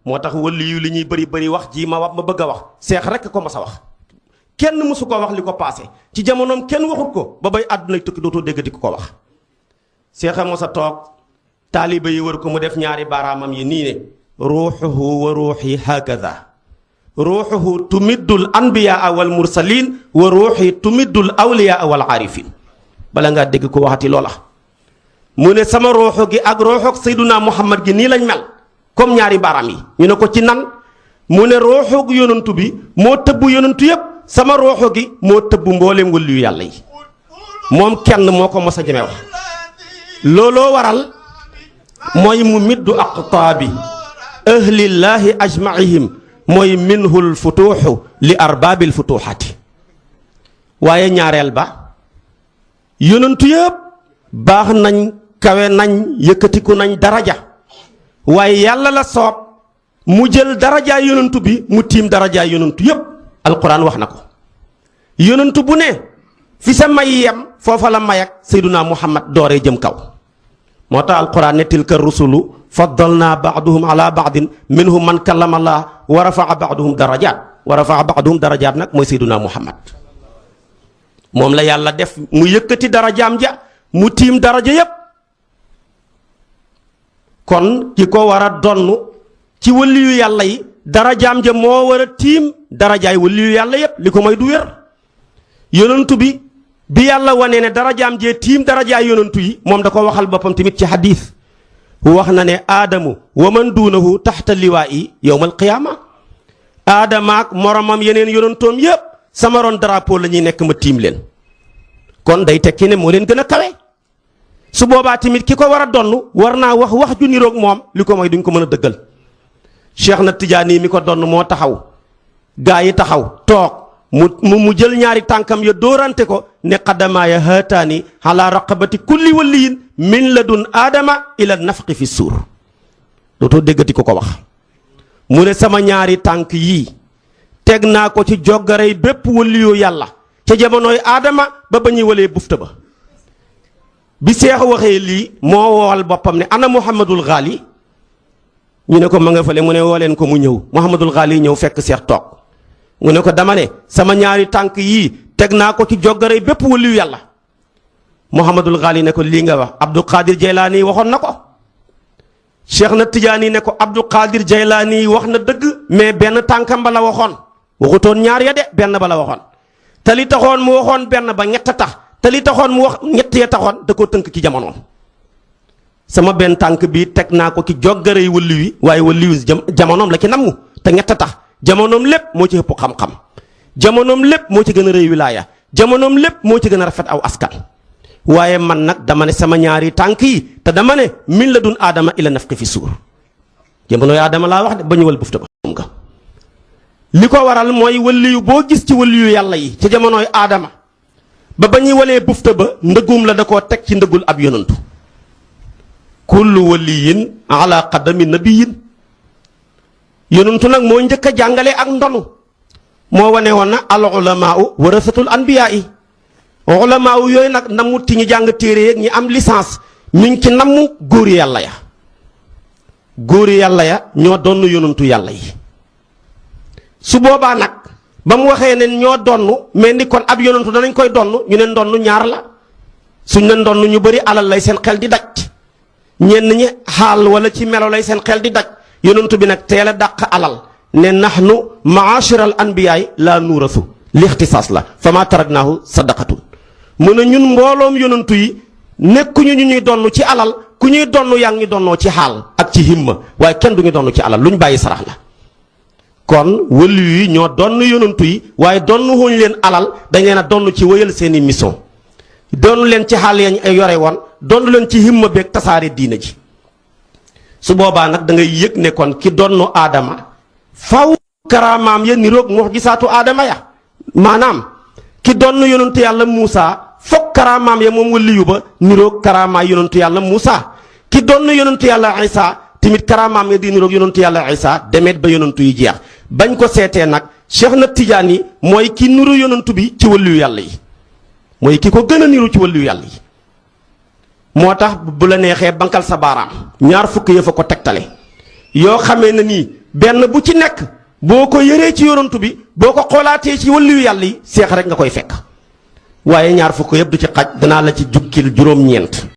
moo tax wëlli yu li ñuy bëri wax ji ma bëgg a wax seex rekk ko mas a wax kenn mësu ko wax li ko paase ci jamonoom kenn waxut ko ba bay àdduna tukki dootoo dégg di ko wax seexa mos a toog taaliba yi wër ko mu def ñaari baaraamam yi nii ne ruuxuhu wa ruuxi hakada ruuxuhu tumiddul anbiyaa wal mursalin wa ruuxi tumiddul awliyaa wal aarifin bala ngaa dégg ko waxati loola mu ne sama ruuxu gi ak ruuxu sayduna muhammad gi nii lañ mel comme ñaari baaraam yi ñu ne ko ci nan mu ne ruuxu yonantu bi moo tëbb yonantu yépp sama ruuxu gi moo tëbb mbooleem wëliyu yàlla yi moom kenn moo ko mos a jeme wax looloo waral mooy mu middu aqtaabi ahlillaahi ajmaihim mooy minhul futuuxu li arbaabil futuuxaati waaye ñaareel ba yonantu yëpp baax nañ kawe nañ yëkkatiku nañ daraja waaye yàlla la soob mu jël darajaay yonantu bi mu tiim darajaay yonantu yëpp alquran wax na ko yonantu bu ne fi sa may yem foofa la may ak sayduna muhammad dooree jëm kaw moo tax alquran ne tilka rusulu faddalna baaduhum ala baadin minhum man kallama allah wa rafaa baaduhum darajaat nag mooy sayduna muhammad moom la yàlla def mu yëkkati darajaam ja mu tiim daraja yépp kon ki ko war a donn ci waliyu yàlla yi darajaam ja moo war a tiim darajaay waliyu yàlla yépp li ko may du wér yonantu bi yàlla wane ne darajaam jee tiim darajaay yonantu yi moom da ko waxal boppam tamit ci xadiis wax na ne aadamu wa man duunahu taxta liwaa'i yowmal qiyaama aadama ak moromam yeneen yonantoom yépp sama ron drapeau la ñuy nekk ma tiim leen kon day tekki ne moo leen gën a kawe su boobaa tamit ki ko war a donn war naa wax ju niroog moom li ko mooy duñ ko mën a dëggal Cheikh na Tijaani mi ko donn moo taxaw gaa yi taxaw toog mu jël ñaari tànkam ya dóorante ko ne qadamaaya haataani ala raqabati kulli waliyin min ladun aadama ila nafqi fi suur dootoo déggati ko wax mu ne sama ñaari tànk yii teg naa ko ci joggarey bépp waliyu yàlla ca jamonooy aadama ba ñuy walee bufta ba bi seex waxee lii moo woowal boppam ne ana muhammadul xaali ñu ne ko ma nga fële mu ne woo leen ko mu ñëw muhammadul xaali ñëw fekk seex toog mu ne ko dama ne sama ñaari tànk yii teg naa ko ci joggarey bépp waliyu yàlla muhammadul xaali ne ko lii nga wax abdul qadir jaylaani waxoon na ko cheikh na tijaani ne ko abdul qadir jaylaani wax na dëgg mais benn tànkam ba la waxoon waxutoon ñaar ya de benn ba la waxoon te li taxoon mu waxoon benn ba ñett tax te li taxoon mu wax ñett ya taxoon da koo tënk ci jamonoom sama benn tànk bi teg naa ko ci joggarey wëlli wi waaye wëlli wi jamonoom la ci namm te ñett tax jamonoom lépp moo ci ëpp xam-xam jamonoom lépp moo ci gën a rëy wilaaya jamonoom lépp moo ci gën a rafet aw askan waaye man nag dama ne sama ñaari tànk yi te dama ne min la dun aadama ila nafqi fi suur jamonooy aadama laa wax de ba ñëwal bufta ba nga li ko waral mooy waliyu boo gis ci waliyu yàlla yi ci jamonooy aadama ba ñuy walee bufta ba ndëggum la da koo teg ci ndëggul ab yonantu kullu waliyin ala qadami nabiyin yonantu nag moo njëkk a jàngale ak ndonu moo wane woon na al ulamaau warasatul anbiyaa yi ulamaaw yooyu nag namut ci ñi jàng téere yeeg ñi am licence mi ngi ci namm góori yàlla ya ñoo donn yonantu yàlla yi su boobaa nag ba mu waxee ne ñoo donn mais ni kon ab yonantu danañ koy donn ñu ne ndonn ñaar la suñ ne ndonn ñu bëri alal lay seen xel di daj ñenn ñi xaal wala ci melo lay seen xel di daj yonantu bi nag teel a dàq alal ne nahnu maashiral anbiyaay la nuurasu lixtisaas la fa ma taraknaahu sadaqatun mu ne ñun mbooloom yonantu yi nekkuñu ñu ñuy donn ci alal ku ñuy donn yaa ngi ñu donnoo ci xaal ak ci himma waaye kenn du ñu donn ci alal lu ñu bàyyi sarax la kon wëllu yi ñoo donn yonantu yi waaye donn wuñ leen alal dañ leen a donn ci wëyal seeni mission donn leen ci xaal yañ yore woon donn leen ci himma beeg tasaare diina ji su boobaa nag da ngay yëg ne kon ki donn aadama faw karaamaam ya niroog mu'jisaatu aadama ya maanaam ki donn yonantu yàlla Muusa fokk karaamaam ya moom waliyu ba niroog karaamaa yonantu yàlla Muusa ki donn yonantu yàlla Isa tamit karaamaam ya di niroog yonantu yàlla Isa demet ba yonantu yi jeex bañ ko seetee nag Cheikh na Tijaani mooy ki niru yonantu bi ci waliyu yàlla yi mooy ki ko gën a niru ci waliyu yàlla yi moo tax bu la neexee bankal sa baaraam ñaar fukk ya fa ko tegtale yoo xamee na nii benn bu ci nekk boo ko yëree ci yonantu bi boo ko xoolaatee ci waliyu yàlla yi seex rek nga koy fekk waaye ñaar fukk yëpp du ci xaj danaa la ci jukkil juróom-ñeent